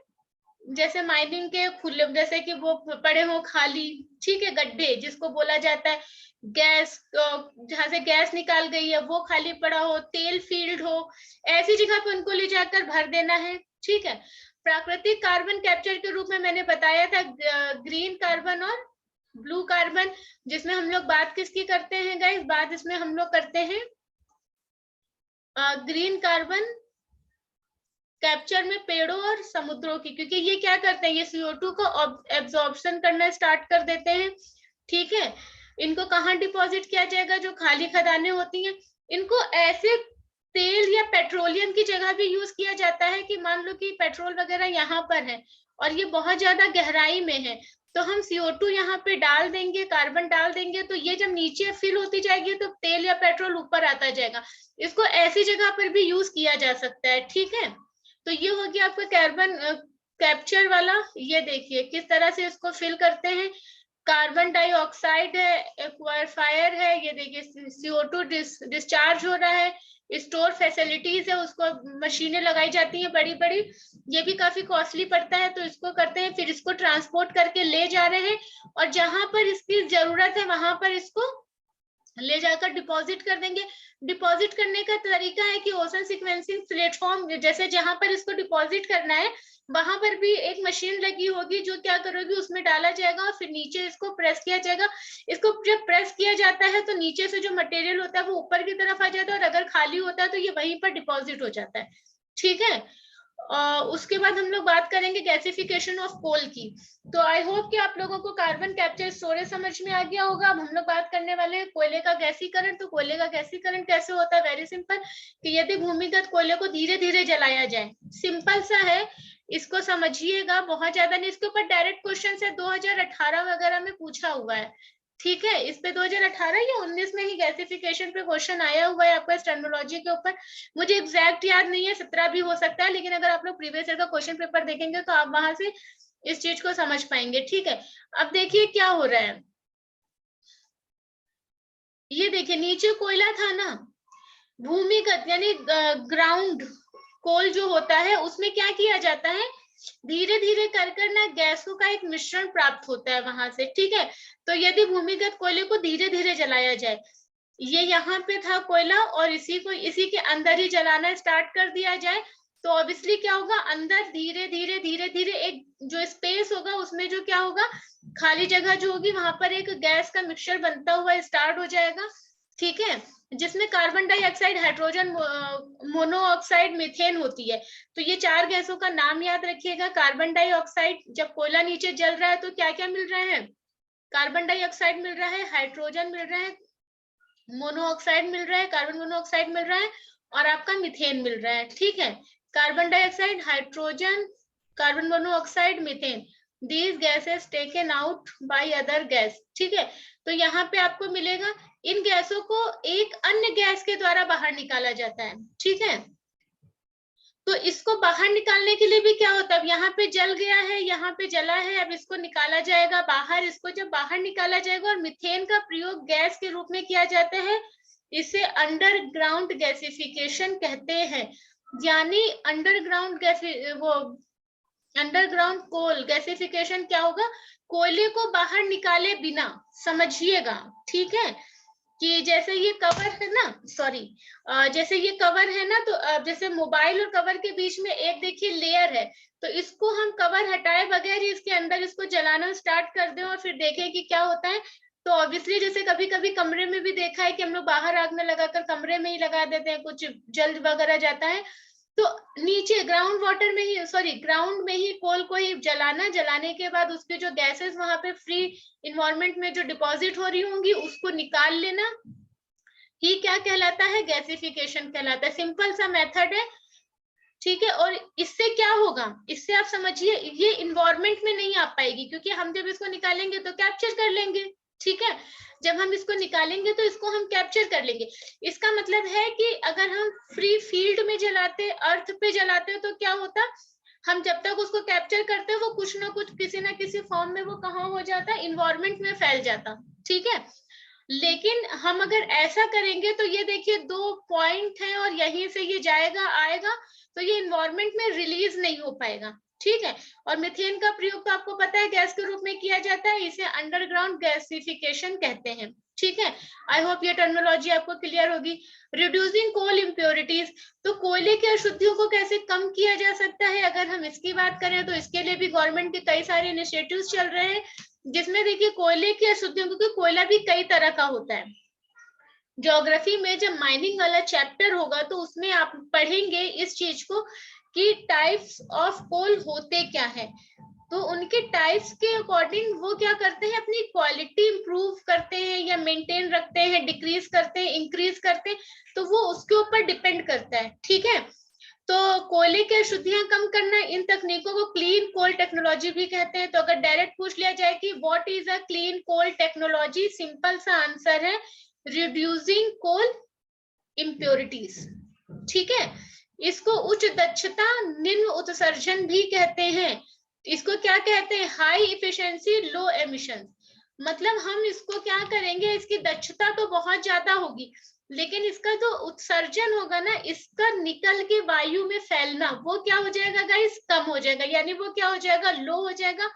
जैसे माइनिंग के खुले, जैसे कि वो पड़े हो खाली, ठीक है, गड्ढे जिसको बोला जाता है, गैस जहां से गैस निकाल गई है वो खाली पड़ा हो, तेल फील्ड हो, ऐसी जगह पे उनको ले जाकर भर देना है, ठीक है। प्राकृतिक कार्बन कैप्चर के रूप में मैंने बताया था ग्रीन कार्बन और ब्लू कार्बन, जिसमें हम लोग बात किसकी करते हैं गाइस, बात इसमें हम लोग करते हैं ग्रीन कार्बन कैप्चर में पेड़ों और समुद्रों की, क्योंकि ये क्या करते हैं, ये CO2 को एब्जॉर्प्शन करना स्टार्ट कर देते हैं, ठीक है। इनको कहाँ डिपॉजिट किया जाएगा, जो खाली खदानें होती हैं, इनको ऐसे तेल या पेट्रोलियम की जगह भी यूज किया जाता है कि मान लो कि पेट्रोल वगैरह यहाँ पर है और ये बहुत ज्यादा गहराई में है, तो हम CO2 यहाँ पे डाल देंगे, कार्बन डाल देंगे, तो ये जब नीचे फिल होती जाएगी तो तेल या पेट्रोल ऊपर आता जाएगा। इसको ऐसी जगह पर भी यूज किया जा सकता है, ठीक है। तो ये हो गया आपका कार्बन कैप्चर वाला। ये देखिए किस तरह से इसको फिल करते हैं, कार्बन डाइऑक्साइड है, एक्वाफायर है, ये देखिए CO2 डिस्चार्ज हो रहा है, स्टोर फैसिलिटीज है, उसको मशीनें लगाई जाती हैं बड़ी बड़ी, ये भी काफी कॉस्टली पड़ता है, तो इसको करते हैं, फिर इसको ट्रांसपोर्ट करके ले जा रहे हैं और जहां पर इसकी जरूरत है वहां पर इसको ले जाकर डिपॉजिट कर देंगे। डिपॉजिट करने का तरीका है कि ओशन सीक्वेंसिंग प्लेटफॉर्म, जैसे जहां पर इसको डिपॉजिट करना है वहां पर भी एक मशीन लगी होगी जो क्या करोगी, उसमें डाला जाएगा और फिर नीचे इसको प्रेस किया जाएगा। इसको जब प्रेस किया जाता है तो नीचे से जो मटेरियल होता है वो ऊपर की तरफ आ जाता है और अगर खाली होता है तो ये वहीं पर डिपॉजिट हो जाता है, ठीक है। उसके बाद हम लोग बात करेंगे गैसिफिकेशन ऑफ कोल की। तो आई होप कि आप लोगों को कार्बन कैप्चर स्टोरेज समझ में आ गया होगा। अब हम लोग बात करने वाले हैं कोयले का गैसीकरण। तो कोयले का गैसीकरण कैसे होता है, वेरी सिंपल, कि यदि भूमिगत कोयले को धीरे धीरे जलाया जाए, सिंपल सा है, इसको समझिएगा, बहुत ज्यादा नहीं। इसके ऊपर डायरेक्ट क्वेश्चन है 2018 वगैरह में पूछा हुआ है, ठीक है। इस पे 2018 या 19 में ही गैसिफिकेशन पे क्वेश्चन आया हुआ है आपका टेक्नोलॉजी के ऊपर, मुझे एग्जैक्ट याद नहीं है, 17 भी हो सकता है, लेकिन अगर आप लोग प्रीवियस ईयर का क्वेश्चन पेपर देखेंगे तो आप वहां से इस चीज को समझ पाएंगे, ठीक है। अब देखिए क्या हो रहा है, ये देखिए नीचे कोयला था ना, भूमिगत यानी ग्राउंड कोल जो होता है उसमें क्या किया जाता है, धीरे धीरे कर कर ना गैसों का एक मिश्रण प्राप्त होता है वहां से, ठीक है। तो यदि भूमिगत कोयले को धीरे धीरे जलाया जाए, ये यहाँ पे था कोयला और इसी के अंदर ही जलाना स्टार्ट कर दिया जाए, तो ऑब्वियसली क्या होगा, अंदर धीरे धीरे धीरे धीरे एक जो स्पेस होगा उसमें जो क्या होगा, खाली जगह जो होगी वहां पर एक गैस का मिक्सचर बनता हुआ स्टार्ट हो जाएगा, ठीक है, जिसमें carbon dioxide, hydrogen monoxide, methane होती है। तो ये चार गैसों का नाम याद रखिएगा। कार्बन डाइऑक्साइड, जब कोयला नीचे जल रहा है तो क्या क्या मिल रहा है, कार्बन डाइऑक्साइड मिल रहा है, हाइड्रोजन मिल रहा है, मोनोऑक्साइड मिल रहा है, कार्बन मोनोऑक्साइड मिल रहा है, और आपका मीथेन मिल रहा है, ठीक है। Carbon dioxide, hydrogen, carbon monoxide, methane, these gases taken out by other gas, ठीक है। तो यहाँ पे आपको मिलेगा इन गैसों को एक अन्य गैस के द्वारा बाहर निकाला जाता है, ठीक है। तो इसको बाहर निकालने के लिए भी क्या होता है, अब यहाँ पे जल गया है, यहाँ पे जला है, अब इसको निकाला जाएगा बाहर। इसको जब बाहर निकाला जाएगा, और मीथेन का प्रयोग गैस के रूप में किया जाता है, इसे अंडरग्राउंड गैसिफिकेशन कहते हैं। यानी अंडरग्राउंड गैस, वो अंडरग्राउंड कोल गैसिफिकेशन क्या होगा, कोयले को बाहर निकाले बिना, समझिएगा, ठीक है। कि जैसे ये कवर है ना, सॉरी, जैसे ये कवर है ना, तो जैसे मोबाइल और कवर के बीच में एक देखिए लेयर है, तो इसको हम कवर हटाए बगैर ही इसके अंदर इसको जलाना स्टार्ट कर दें और फिर देखें कि क्या होता है। तो ऑब्वियसली जैसे कभी कभी कमरे में भी देखा है कि हम लोग बाहर आग में लगाकर कमरे में ही लगा देते हैं, कुछ जल वगैरह जाता है, तो नीचे ग्राउंड वाटर में ही, सॉरी ग्राउंड में ही कोल को ही जलाना, जलाने के बाद उसके जो गैसेस वहां पे फ्री इन्वायरमेंट में जो डिपॉजिट हो रही होंगी उसको निकाल लेना ही क्या कहलाता है, गैसिफिकेशन कहलाता है। सिंपल सा मेथड है, ठीक है। और इससे क्या होगा, इससे आप समझिए ये इन्वायरमेंट में नहीं आ पाएगी, क्योंकि हम जब इसको निकालेंगे तो कैप्चर कर लेंगे, ठीक है। जब हम इसको निकालेंगे तो इसको हम कैप्चर कर लेंगे। इसका मतलब है कि अगर हम फ्री फील्ड में जलाते, अर्थ पे जलाते तो क्या होता, हम जब तक उसको कैप्चर करते वो कुछ ना कुछ किसी ना किसी फॉर्म में वो कहाँ हो जाता, इन्वायरमेंट में फैल जाता, ठीक है। लेकिन हम अगर ऐसा करेंगे तो ये देखिए 2 पॉइंट है और यहीं से ये जाएगा आएगा, तो ये इन्वायरमेंट में रिलीज नहीं हो पाएगा, ठीक है। और मीथेन का प्रयोग तो आपको पता है गैस के रूप में किया जाता है, इसे अंडरग्राउंड गैसिफिकेशन कहते हैं, ठीक है। आई होप ये टर्मिनोलॉजी आपको क्लियर होगी। रिड्यूसिंग कोल इम्प्योरिटीज, तो कोयले की अशुद्धियों को कैसे कम किया जा सकता है, अगर हम इसकी बात करें तो इसके लिए भी गवर्नमेंट के कई सारे इनिशिएटिव्स चल रहे हैं, जिसमें देखिए कोयले की अशुद्धियों, क्योंकि कोयला भी कई तरह का होता है। ज्योग्राफी में जब माइनिंग वाला चैप्टर होगा तो उसमें आप पढ़ेंगे इस चीज को कि टाइप्स ऑफ कोल होते क्या है। तो उनके टाइप्स के अकॉर्डिंग वो क्या करते हैं, अपनी क्वालिटी इंप्रूव करते हैं या मेंटेन रखते हैं, डिक्रीज करते हैं, इंक्रीज करते हैं, तो वो उसके ऊपर डिपेंड करता है, ठीक है। तो कोयले की अशुद्धियां कम करना, इन तकनीकों को क्लीन कोल टेक्नोलॉजी भी कहते हैं। तो अगर डायरेक्ट पूछ लिया जाए कि what is a clean coal technology, simple सा आंसर है रिड्यूसिंग कोल इम्प्योरिटीज, ठीक है। इसको उच्च दक्षता निम्न उत्सर्जन भी कहते हैं। इसको क्या कहते हैं, हाई इफिशिएंसी लो एमिशन। मतलब हम इसको क्या करेंगे, इसकी दक्षता तो बहुत ज्यादा होगी, लेकिन इसका जो उत्सर्जन होगा ना, इसका निकल के वायु में फैलना, वो क्या हो जाएगा गाइस, कम हो जाएगा, यानी वो क्या हो जाएगा, लो हो जाएगा।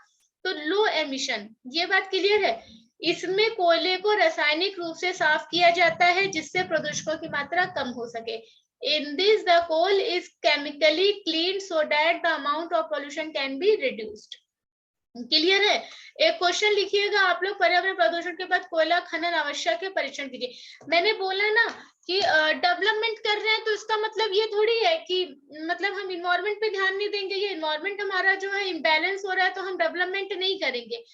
तो लो एमिशन, ये बात क्लियर है। इसमें कोयले को रासायनिक रूप से साफ किया जाता है जिससे प्रदूषकों की मात्रा कम हो सके। In this, the coal is chemically cleaned so that the amount of pollution can be reduced. Clear है। एक क्वेश्चन लिखिएगा आप लोग, पर्यावरण प्रदूषण के बाद कोयला खनन आवश्यक है, परीक्षण कीजिए। मैंने बोला ना कि डेवलपमेंट कर रहे हैं, तो इसका मतलब ये थोड़ी है कि मतलब हम इन्वायरमेंट पे ध्यान नहीं देंगे, ये इन्वायरमेंट हमारा जो है इम्बैलेंस हो रहा है तो हम डेवलपमेंट नहीं करेंगे।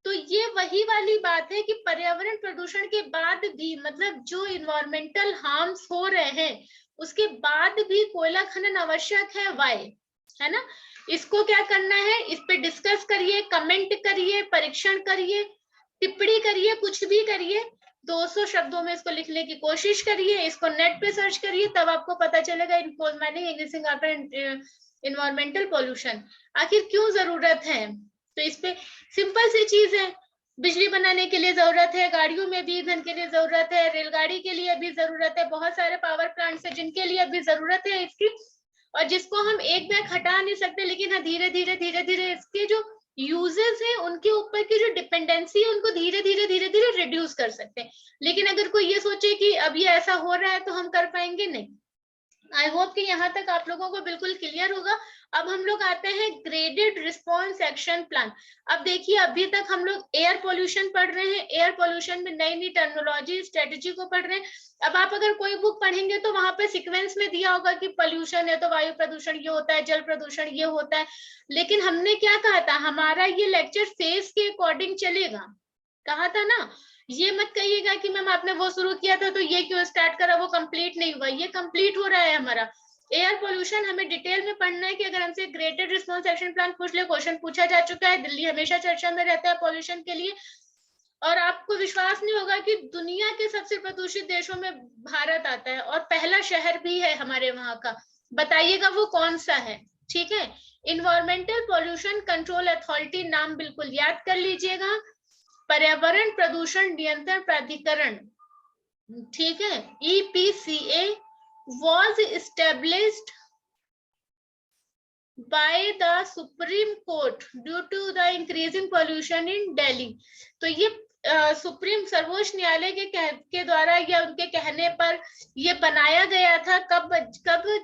तो ये वही वाली बात है कि पर्यावरण प्रदूषण के बाद भी, मतलब जो इन्वायरमेंटल हार्म्स हो रहे हैं उसके बाद भी कोयला खनन आवश्यक है, वाई, है ना। इसको क्या करना है, इस पे डिस्कस करिए, कमेंट करिए, परीक्षण करिए, टिप्पणी करिए, कुछ भी करिए, 200 शब्दों में इसको लिखने की कोशिश करिए, इसको नेट पे सर्च करिए, तब आपको पता चलेगा in coal mining increasing after environmental pollution आखिर क्यों जरूरत है। तो इस पे सिंपल सी चीज है, बिजली बनाने के लिए जरूरत है, गाड़ियों में भी ईंधन के लिए जरूरत है, रेलगाड़ी के लिए भी जरूरत है, बहुत सारे पावर प्लांट्स है जिनके लिए भी जरूरत है इसकी, और जिसको हम एक बैग हटा नहीं सकते, लेकिन हाँ धीरे धीरे धीरे धीरे इसके जो यूजेस है उनके ऊपर की जो डिपेंडेंसी है उनको धीरे धीरे धीरे धीरे रिड्यूस कर सकते हैं। लेकिन अगर कोई ये सोचे कि अब ये ऐसा हो रहा है तो हम कर पाएंगे, नहीं। आई होप कि यहाँ तक आप लोगों को बिल्कुल क्लियर होगा। अब हम लोग आते हैं ग्रेडेड रिस्पॉन्स एक्शन प्लान। अब देखिए अभी तक हम लोग एयर पोल्यूशन पढ़ रहे हैं, एयर पोल्यूशन में नई नई टर्मिनोलॉजी स्ट्रेटेजी को पढ़ रहे हैं। अब आप अगर कोई बुक पढ़ेंगे तो वहां पे सीक्वेंस में दिया होगा कि पोल्यूशन है तो वायु प्रदूषण ये होता है, जल प्रदूषण ये होता है, लेकिन हमने क्या कहा था, हमारा ये लेक्चर फेज के अकॉर्डिंग चलेगा, कहा था ना। ये मत कहिएगा कि मैम आपने वो शुरू किया था तो ये क्यों स्टार्ट करा, वो कंप्लीट नहीं हुआ, ये कंप्लीट हो रहा है हमारा। एयर पोल्यूशन हमें डिटेल में पढ़ना है कि अगर हमसे ग्रेटेड रिस्पॉन्स एक्शन प्लान पूछ ले, क्वेश्चन पूछा जा चुका है, दिल्ली हमेशा चर्चा में रहता है पोल्यूशन के लिए। और आपको विश्वास नहीं होगा कि दुनिया के सबसे प्रदूषित देशों में भारत आता है और पहला शहर भी है हमारे वहां का। बताइएगा वो कौन सा है। ठीक है, इन्वायरमेंटल पोल्यूशन कंट्रोल अथॉरिटी, नाम बिल्कुल याद कर लीजिएगा। पर्यावरण प्रदूषण नियंत्रण प्राधिकरण, ठीक है, EPCA was established by the Supreme Court due to the increasing pollution in Delhi। तो ये सुप्रीम सर्वोच्च न्यायालय के द्वारा या उनके कहने पर ये बनाया गया था। कब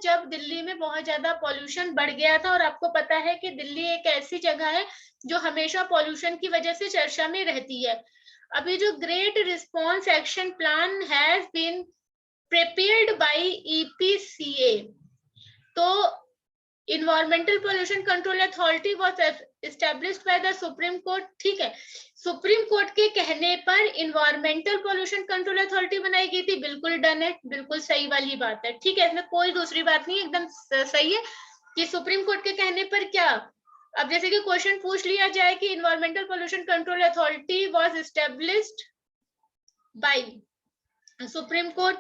जब दिल्ली में बहुत ज्यादा पॉल्यूशन बढ़ गया था। और आपको पता है कि दिल्ली एक ऐसी जगह है जो हमेशा पॉल्यूशन की वजह से चर्चा में रहती है। अभी जो great response action plan has been prepared by EPCA, तो environmental pollution control authority was established by the Supreme Court. ठीक है, सुप्रीम कोर्ट के कहने पर इन्वायरमेंटल पोल्यूशन कंट्रोल अथॉरिटी बनाई गई थी। बिल्कुल डन है, बिल्कुल सही वाली बात है। ठीक है, इसमें कोई दूसरी बात नहीं, एकदम सही है कि सुप्रीम कोर्ट के कहने पर क्या। अब जैसे कि क्वेश्चन पूछ लिया जाए कि environmental pollution control authority was established bye supreme court,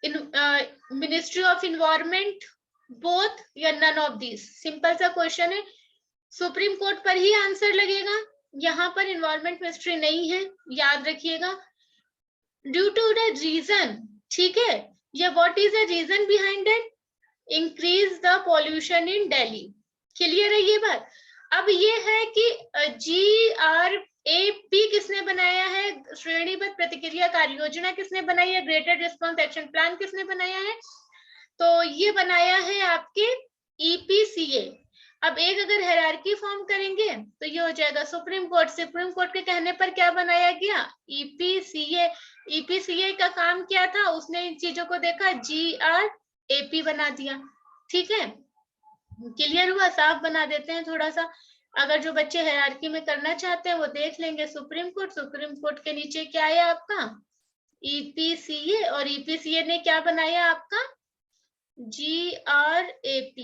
ministry of environment, both या नन ऑफ दीज। सिंपल सा क्वेश्चन है, सुप्रीम कोर्ट पर ही आंसर लगेगा। यहाँ पर इन्वायरमेंट मिनिस्ट्री नहीं है, याद रखिएगा। ड्यू टू द रीजन, ठीक है, या what is the reason behind it, increase the pollution in Delhi. Clear है ये बात। अब ये है कि GRAP किसने बनाया है, श्रेणीबद्ध प्रतिक्रिया कार्य योजना किसने बनाई है, ग्रेटेड रिस्पॉन्स एक्शन प्लान किसने बनाया है, तो ये बनाया है आपके EPCA। अब एक अगर हायरार्की फॉर्म करेंगे तो ये हो जाएगा सुप्रीम कोर्ट। सुप्रीम कोर्ट के कहने पर क्या बनाया गया, EPCA। EPCA का काम क्या था, उसने इन चीजों को देखा, GRAP बना दिया। ठीक है, क्लियर हुआ, साफ बना देते हैं थोड़ा सा। अगर जो बच्चे हायरार्की में करना चाहते हैं वो देख लेंगे सुप्रीम कोर्ट के नीचे क्या आया आपका, EPCA, और EPCA ने क्या बनाया आपका, GRAP।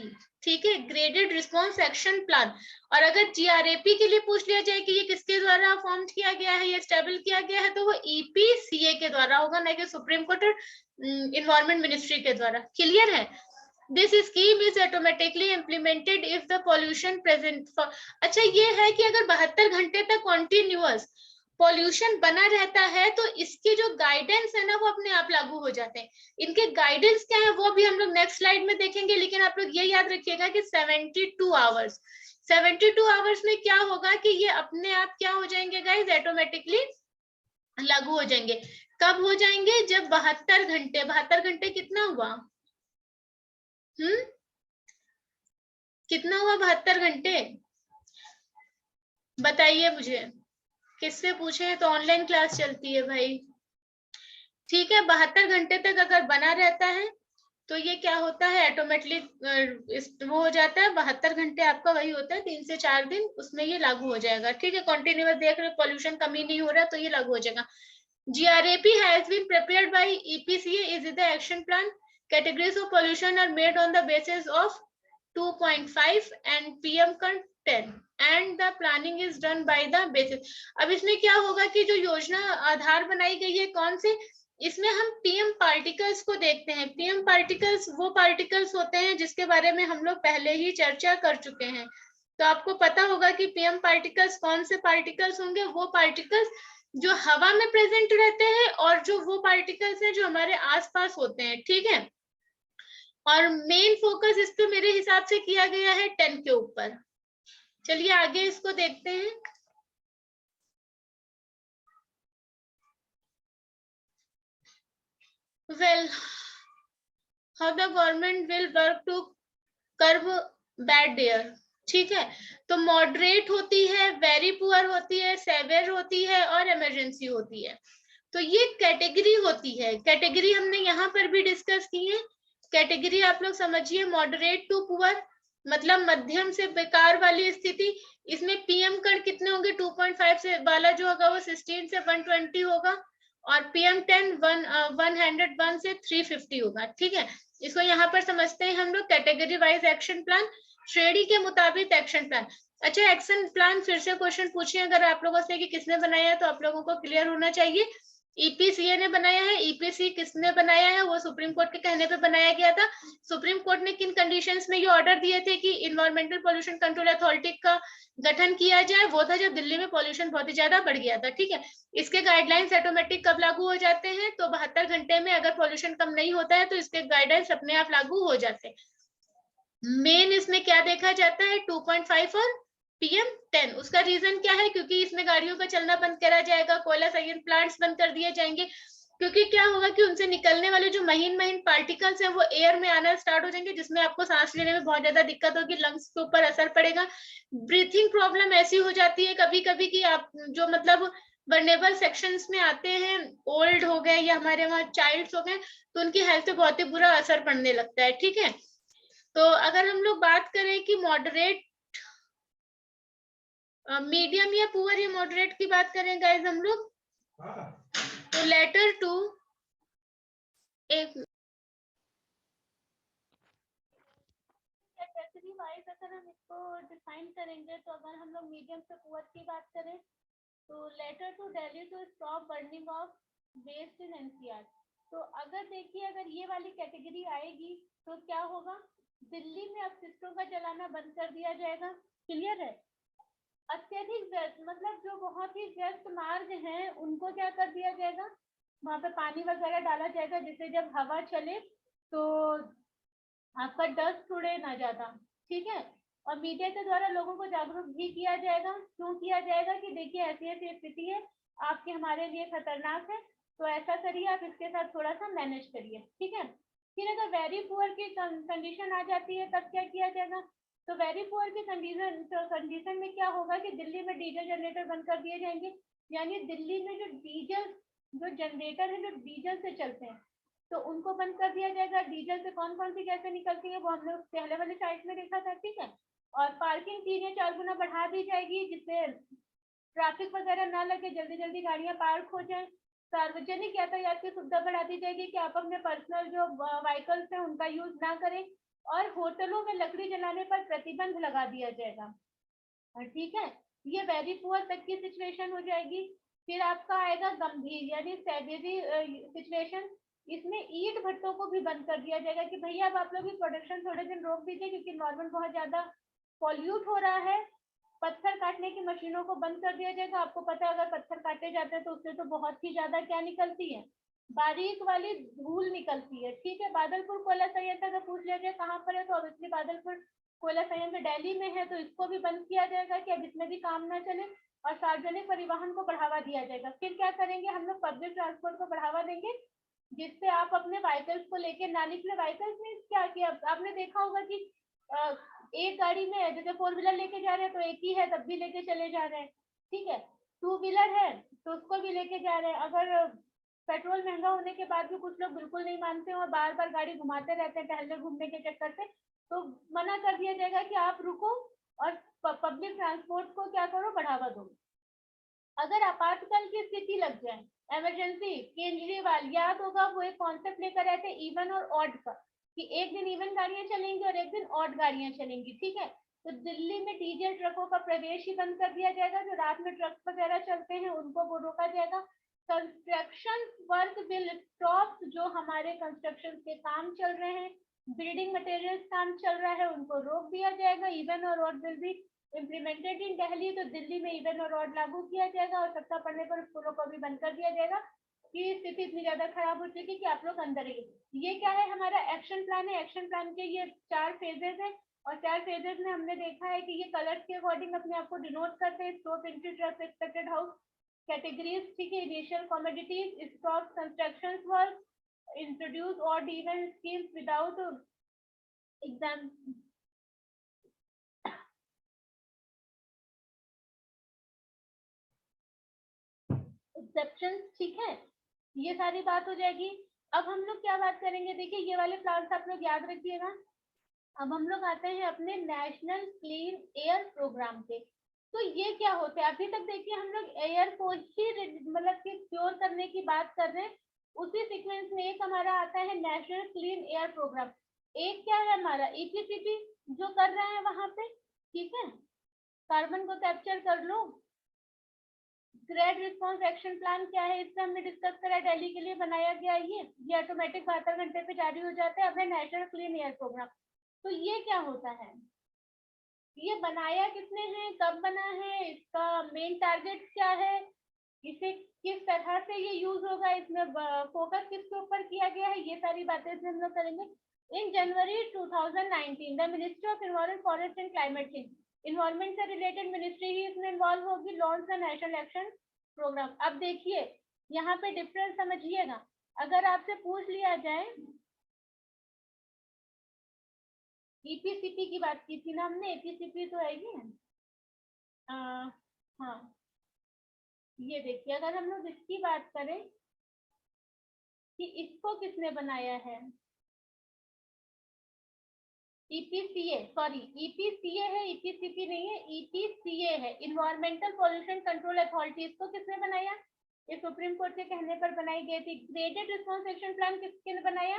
ठीक है, ग्रेडेड रिस्पॉन्स एक्शन प्लान। और अगर GRAP के लिए पूछ लिया जाए कि ये किसके द्वारा फॉर्म किया गया है, ये स्टेबल किया गया है, तो वो EPCA के द्वारा होगा, ना कि सुप्रीम कोर्ट और इन्वायरमेंट मिनिस्ट्री के द्वारा। क्लियर है। This scheme is automatically implemented if the pollution present for। अच्छा, ये है कि अगर 72 घंटे तक कॉन्टिन्यूअस पॉल्यूशन बना रहता है तो इसके जो गाइडेंस है ना वो अपने आप लागू हो जाते हैं। इनके गाइडेंस क्या है वो भी हम लोग नेक्स्ट स्लाइड में देखेंगे, लेकिन आप लोग ये याद रखिएगा कि 72 आवर्स में क्या होगा कि ये अपने आप क्या हो जाएंगे गाइस, ऑटोमेटिकली लागू हो जाएंगे। कब हो जाएंगे, जब 72 घंटे कितना हुआ, कितना हुआ 72 घंटे, बताइए मुझे, किससे पूछे, तो ऑनलाइन क्लास चलती है भाई। ठीक है, 72 घंटे तक अगर बना रहता है तो ये क्या होता है, ऑटोमेटिकली वो हो जाता है। 72 घंटे आपका वही होता है 3 से 4 दिन, उसमें ये लागू हो जाएगा। ठीक है, कॉन्टिन्यूअस देख रहे पॉल्यूशन कमी नहीं हो रहा तो ये लागू हो जाएगा। GRAP has been prepared by EPCA is the action plan. Categories of pollution are made on the basis of 2.5 and PM10 and the planning is done by the basis। अब इसमें क्या होगा कि जो योजना आधार बनाई गई है कौन से, इसमें हम PM पार्टिकल्स को देखते हैं। PM पार्टिकल्स वो पार्टिकल्स होते हैं जिसके बारे में हम लोग पहले ही चर्चा कर चुके हैं। तो आपको पता होगा कि PM पार्टिकल्स कौन से पार्टिकल्स होंगे, वो पार्टिकल्स जो हवा में प्रेजेंट रहते हैं और जो वो पार्टिकल्स हैं जो हमारे आसपास होते हैं। ठीक है, और मेन फोकस इस पे मेरे हिसाब से किया गया है 10 के ऊपर। चलिए आगे इसको देखते हैं। Well, how the government will work to curb bad air. ठीक है, तो मॉडरेट होती है, वेरी पुअर होती है, सेवियर होती है और इमरजेंसी होती है। तो ये कैटेगरी होती है। कैटेगरी हमने यहाँ पर भी डिस्कस की है। कैटेगरी आप लोग समझिए, मॉडरेट टू पुअर, मतलब मध्यम से बेकार वाली स्थिति, इसमें पीएम कण कितने होंगे, 2.5 से वाला जो होगा वो 16 से 120 होगा, और पीएम 10 101 से 350 होगा। ठीक है, इसको यहाँ पर समझते हैं हम लोग कैटेगरी वाइज एक्शन प्लान, श्रेणी के मुताबिक एक्शन प्लान। अच्छा, एक्शन प्लान फिर से क्वेश्चन पूछिए अगर आप लोगों से कि किसने बनाया है, तो आप लोगों को क्लियर होना चाहिए। ईपीसीए ने बनाया है। ईपीसी किसने बनाया है, वो सुप्रीम कोर्ट के कहने पे बनाया गया था। सुप्रीम कोर्ट ने किन कंडीशंस में ये ऑर्डर दिए थे कि इन्वायरमेंटल पोल्यूशन कंट्रोल अथॉरिटी का गठन किया जाए, वो था जब दिल्ली में पोल्यूशन बहुत ही ज्यादा बढ़ गया था। ठीक है, इसके गाइडलाइंस ऑटोमेटिक कब लागू हो जाते हैं, तो 72 घंटे में अगर पोल्यूशन कम नहीं होता है तो इसके गाइडलाइंस अपने आप लागू हो जाते हैं। मेन इसमें क्या देखा जाता है, 2.5 और पीएम 10। उसका रीजन क्या है, क्योंकि इसमें गाड़ियों का चलना बंद करा जाएगा, कोयला संयंत्र प्लांट्स बंद कर दिए जाएंगे, क्योंकि क्या होगा कि उनसे निकलने वाले जो महीन महीन पार्टिकल्स हैं वो एयर में आना स्टार्ट हो जाएंगे, जिसमें आपको सांस लेने में बहुत ज्यादा दिक्कत होगी, लंग्स के ऊपर असर पड़ेगा, ब्रीथिंग प्रॉब्लम ऐसी हो जाती है कभी कभी कि आप जो मतलब वर्नेबल सेक्शंस में आते हैं, ओल्ड हो गए या हमारे वहाँ चाइल्ड्स हो गए, तो उनकी हेल्थ पे बहुत ही बुरा असर पड़ने लगता है। ठीक है, तो अगर हम लोग बात करें कि मॉडरेट, मीडियम या पुअर या मॉडरेट की बात करें गाइस हम लोग, तो लेटर टू एक कैटेगरी वाइज अगर हम इसको डिफाइन करेंगे, तो अगर हम लोग मीडियम से पुअर की बात करें, तो letter to Delhi to stop burning of waste in NCR. तो अगर देखिए अगर ये वाली कैटेगरी आएगी तो क्या होगा, दिल्ली में अपशिष्टों का जलाना बंद कर दिया जाएगा। क्लियर है, अत्यधिक व्यस्त मतलब जो बहुत ही व्यस्त मार्ग हैं उनको क्या कर दिया जाएगा, वहां पे पानी वगैरह डाला जाएगा, जिससे जब हवा चले तो आपका डस्ट उड़े ना ज्यादा। ठीक है, और मीडिया के द्वारा लोगों को जागरूक भी किया जाएगा। क्यों किया जाएगा कि देखिए ऐसी ऐसी स्थिति है, आपके हमारे लिए खतरनाक है, तो ऐसा करिए, आप इसके साथ थोड़ा सा मैनेज करिए। ठीक है, फिर अगर वेरी पुअर की कंडीशन आ जाती है तब क्या किया जाएगा, तो वेरी पुअर की कंडीशन में क्या होगा कि दिल्ली में डीजल जनरेटर बंद कर दिए जाएंगे, यानी दिल्ली में जो जनरेटर है जो डीजल से चलते हैं तो उनको बंद कर दिया जाएगा। डीजल से कौन कौन सी गैसें निकलती है वो हम लोग पहले वाले साइड में देखा था। ठीक है, और पार्किंग 3 या 4 गुना बढ़ा दी जाएगी, जिससे ट्रैफिक वगैरह ना लगे, जल्दी जल्दी गाड़ियां पार्क हो जाए। सार्वजनिक यातायात की सुविधा बढ़ा दी जाएगी कि आप अपने पर्सनल जो व्हीकल्स हैं उनका यूज ना करें, और होटलों में लकड़ी जलाने पर प्रतिबंध लगा दिया जाएगा। ठीक है, ये वेरी पुअर तक की सिचुएशन हो जाएगी। फिर आपका आएगा गंभीर यानी सेवेरी सिचुएशन, इसमें ईंट भट्टों को भी बंद कर दिया जाएगा कि भैया अब आप लोग की प्रोडक्शन थोड़े दिन रोक दीजिए, क्योंकि नॉर्मल बहुत ज्यादा पॉल्यूट हो रहा है। पत्थर काटने की मशीनों को बंद कर दिया जाएगा। आपको पता है अगर पत्थर काटे जाते हैं तो उससे तो बहुत ही ज्यादा क्या निकलती है, बारीक वाली धूल निकलती है। ठीक है, बादलपुर कोयला संयंत्र अगर पूछ लिया जाए कहाँ पर है, तो ऑब्वियसली बादलपुर कोयला संयंत्र दिल्ली में है, तो इसको भी बंद किया जाएगा कि अब इसमें भी काम ना चले, और सार्वजनिक परिवहन को बढ़ावा दिया जाएगा। फिर क्या करेंगे हम लोग, पब्लिक ट्रांसपोर्ट को बढ़ावा देंगे, जिससे आप अपने व्हीकल्स को लेके ना निकले। व्हीकल्स में क्या किया आपने देखा होगा कि एक गाड़ी में जैसे 4 व्हीलर लेके जा रहे हैं तो एक ही है तब भी लेके चले जा रहे हैं। ठीक है, 2 व्हीलर है तो उसको भी लेके जा रहे हैं। अगर पेट्रोल महंगा होने के बाद भी कुछ लोग बिल्कुल नहीं मानते और बार बार गाड़ी घुमाते रहते हैं टहलने घूमने के चक्कर से, तो मना कर दिया जाएगा कि आप रुको और पब्लिक ट्रांसपोर्ट को क्या करो, बढ़ावा दो। अगर आपातकाल की स्थिति लग जाए, इमरजेंसी, केजरीवाल याद होगा वो एक कॉन्सेप्ट लेकर आए थे इवन और ऑड का, कि एक दिन इवन गाड़ियां चलेंगी और एक दिन ऑड गाड़ियां चलेंगी। ठीक है, तो दिल्ली में डीजल ट्रकों का प्रवेश ही बंद कर दिया जाएगा। जो रात में ट्रक वगैरह चलते हैं उनको वो रोका जाएगा। कंस्ट्रक्शन वर्क विल स्टॉप, जो हमारे कंस्ट्रक्शन के काम चल रहे हैं, बिल्डिंग मटेरियल्स काम चल रहा है, उनको रोक दिया जाएगा। इवन और ऑड विल भी इम्प्लीमेंटेड इन दिल्ली, तो दिल्ली में इवन और ऑड लागू किया जाएगा, और सत्ता पड़ने पर स्कूलों को भी बंद कर दिया जाएगा कि स्थिति इतनी ज्यादा खराब हो चुकी कि आप लोग अंदर रहिए। ये क्या है, हमारा एक्शन प्लान है। एक्शन प्लान के ये 4 फेजेस है, और 4 फेजेस में हमने देखा है कि ये कलर्स के अकॉर्डिंग अपने आप को डिनोट करते हैं। Stop entry trust expected house categories, ठीक है, initial commodities, stop construction work, introduce odd even schemes without exam exception. ठीक है, ये सारी बात हो जाएगी। अब हम लोग क्या बात करेंगे, देखिए ये वाले प्लान्स आप लोग याद रखिएगा। अब हम लोग आते हैं अपने नेशनल क्लीन एयर प्रोग्राम पे। तो ये क्या होता है, अभी तक देखिए हम लोग एयर को ही मतलब कि प्योर करने की बात कर रहे हैं। उसी सीक्वेंस में एक हमारा आता है नेशनल क्लीन एयर प्रोग्राम। एक क्या है हमारा ईपीसीपी जो कर रहा है वहां पे, ठीक है, कार्बन को कैप्चर कर लो। ग्रेड रिस्पॉन्स एक्शन प्लान क्या है, इससे हमने डिस्कस करा, दिल्ली के लिए बनाया गया ये ऑटोमेटिक 72 घंटे पे जारी हो जाता है अपने नेशनल क्लीन एयर प्रोग्राम। तो ये क्या होता है, ये बनाया किसने है, कब बना है, इसका मेन टारगेट क्या है, इसे किस तरह से ये यूज होगा, इसमें फोकस किसके ऊपर किया गया है, ये सारी बातें हम लोग करेंगे। In January 2019 the ministry of environment forest and climate change, environment से रिलेटेड मिनिस्ट्री ही इसमें इन्वॉल्व होगी, launch the national action programme. अब देखिए यहाँ पे डिफरेंस समझिएगा, अगर आपसे पूछ लिया जाए, ईपीसीपी की बात की थी ना हमने, ईपीसीपी तो है ये, हाँ ये देखिए, अगर हम लोग इसकी बात करें कि इसको किसने बनाया है, ईपीसीए, सॉरी ईपीसीए है, ईपीसीपी नहीं है, ईपीसीए है, इन्वायरमेंटल पॉल्यूशन कंट्रोल अथॉरिटी। इसको किसने बनाया, ये सुप्रीम कोर्ट के कहने पर बनाई गई थी। ग्रेडेड रिस्पॉन्स एक्शन प्लान किसने बनाया,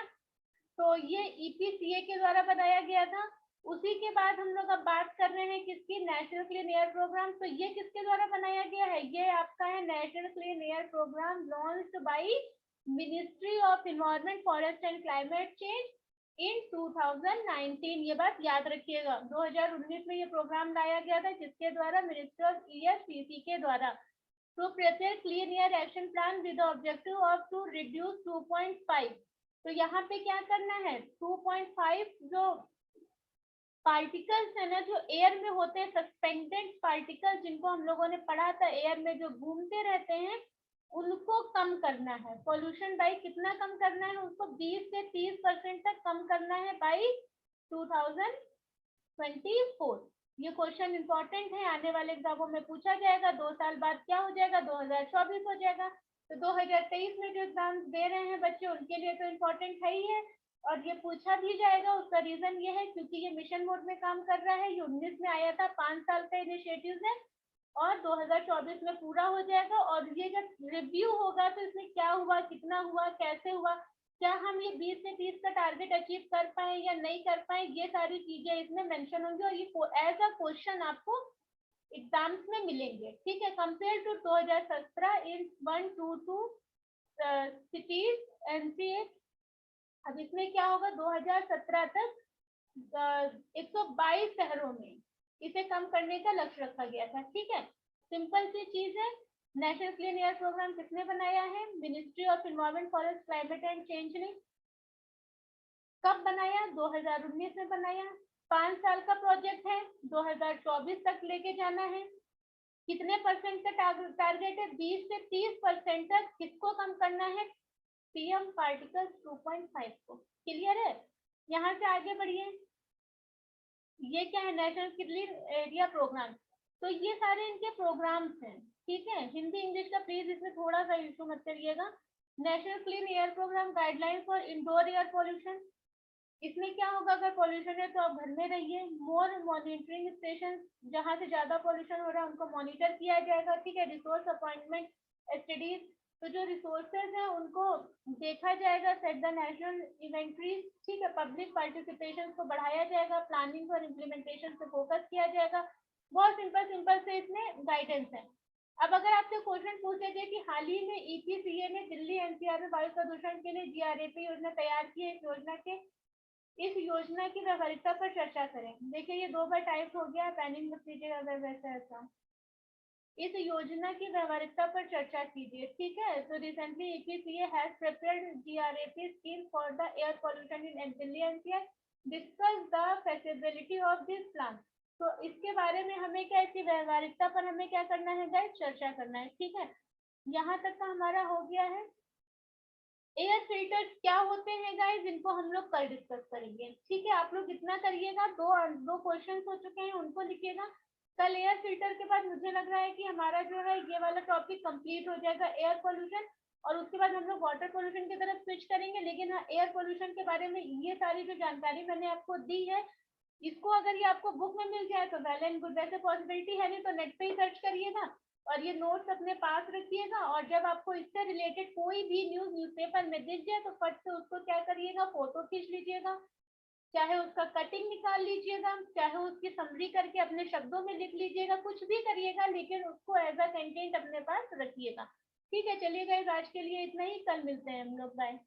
तो ये ईपीसीए के द्वारा बनाया गया था। उसी के बाद हम लोग अब बात कर रहे हैं किसकी, नेशनल क्लीन एयर प्रोग्राम। तो ये किसके द्वारा बनाया गया है, ये आपका है national clean air programme launched by ministry of environment forest and climate change in 2019। ये बात याद रखिएगा, 2019 में ये प्रोग्राम लाया गया था, जिसके द्वारा मिनिस्ट्री ऑफ ईएससीसी के द्वारा to prepare clean air action plan with objective of to reduce 2.5। तो यहाँ पे क्या करना है, 2.5 जो पार्टिकल्स है ना, जो एयर में होते हैं, सस्पेंडेड पार्टिकल्स, जिनको हम लोगों ने पढ़ा था एयर में जो घूमते रहते हैं, उनको कम करना है। पॉल्यूशन बाई कितना कम करना है, उसको 20 से 30% तक कम करना है बाई 2024। ये क्वेश्चन इंपॉर्टेंट है, आने वाले एग्जामों में पूछा जाएगा। 2 साल बाद क्या हो जाएगा, 2024 हो जाएगा। तो 2023 में जो एग्जाम दे रहे हैं बच्चे, उनके लिए तो इम्पोर्टेंट है ही है, और ये पूछा भी जाएगा। उसका रीजन ये है क्योंकि ये मिशन मोड में काम कर रहा है, ये 19 में आया था, 5 साल का इनिशिएटिव है, और 2024 में पूरा हो जाएगा। और ये जब रिव्यू होगा तो इसमें क्या हुआ, कितना हुआ, कैसे हुआ, क्या हम ये 20 से 30 का टारगेट अचीव कर पाए या नहीं कर पाए, ये सारी चीजें इसमें मेंशन होंगी, और ये एज अ क्वेश्चन आपको एग्जाम्स में मिलेंगे, ठीक है। Compare to 2017 in 122 cities NCH. अब इसमें क्या होगा, 2017 तक 122 शहरों में इसे कम करने का लक्ष्य रखा गया था, ठीक है। सिंपल सी चीज है। नेशनल क्लीन एयर प्रोग्राम किसने बनाया है, ministry of environment forest climate and change ने। कब बनाया, 2019 में बनाया। 5 साल का प्रोजेक्ट है, 2024 तक लेके जाना है। कितने परसेंट का टारगेट है, 20 से 30% तक किसको कम करना है, पीएम पार्टिकल्स 2.5 को। क्लियर है, यहाँ से आगे बढ़िए। ये क्या है, नेशनल क्लीन एरिया प्रोग्राम। तो ये सारे इनके प्रोग्राम्स हैं, ठीक है। हिंदी इंग्लिश का प्लीज इसमें थोड़ा सा इशू मत करिएगा। National clean air programme guideline for indoor air pollution. इसमें क्या होगा, अगर पॉल्यूशन है तो आप घर में रहिए। मोर मॉनिटरिंग स्टेशन, जहाँ से ज्यादा पॉल्यूशन हो रहा है उनको मॉनिटर किया जाएगा, ठीक है। रिसोर्स अपॉइंटमेंट स्टडीज, तो जो रिसोर्सेज है उनको देखा जाएगा। सेट द नेशनल इन्वेंटरीज, ठीक है। पब्लिक पार्टिसिपेशन को बढ़ाया जाएगा, प्लानिंग और इम्प्लीमेंटेशन पे फोकस किया जाएगा। बहुत सिंपल सिंपल से इसमें गाइडेंस है। अब अगर आपसे क्वेश्चन पूछे गए कि हाल ही में ईपीसीए ने दिल्ली एनसीआर में वायु प्रदूषण के लिए जीआरएपी योजना तैयार की है, इस योजना की व्यवहारिकता पर चर्चा करें। देखिए ये 2 बार टाइप हो गया, पैनिंग मत कीजिएगा अगर वैसा ऐसा। इस योजना की व्यवहारिकता पर चर्चा कीजिए, ठीक है। तो recently EPCA has prepared GRAP scheme for the air pollution in Delhi NCR, discuss the feasibility of this plan. तो इसके बारे में हमें क्या, इसकी व्यवहारिकता पर हमें क्या करना है गाइस, चर्चा करना है, ठीक है। यहाँ तक का हमारा हो गया है। एयर फिल्टर्स क्या होते हैं गाइस, इनको हम लोग कल डिस्कस करेंगे, ठीक है। आप लोग इतना करिएगा, दो क्वेश्चन हो चुके हैं, उनको लिखिएगा। कल एयर फिल्टर के बाद मुझे लग रहा है कि हमारा जो है ये वाला टॉपिक कंप्लीट हो जाएगा, एयर पोल्यूशन। और उसके बाद हम लोग वाटर पोल्यूशन की तरफ स्विच करेंगे। लेकिन हाँ, एयर पोल्यूशन के बारे में ये सारी जो जानकारी मैंने आपको दी है, इसको अगर ये आपको बुक में मिल जाए तो वेल एंड गुड, वैसे पॉसिबिलिटी है नहीं तो नेट पे ही सर्च करिएगा और ये नोट्स अपने पास रखिएगा, और जब आपको इससे रिलेटेड कोई भी न्यूज न्यूज़पेपर में दिख जाए तो फट से उसको क्या करिएगा, फोटो खींच लीजिएगा, चाहे उसका कटिंग निकाल लीजिएगा, चाहे उसकी समरी करके अपने शब्दों में लिख लीजिएगा, कुछ भी करिएगा, लेकिन उसको एज अ कंटेंट अपने पास रखिएगा। ठीक है, चलिए गाइस, आज के लिए इतना ही, कल मिलते हैं हम लोग, बाय।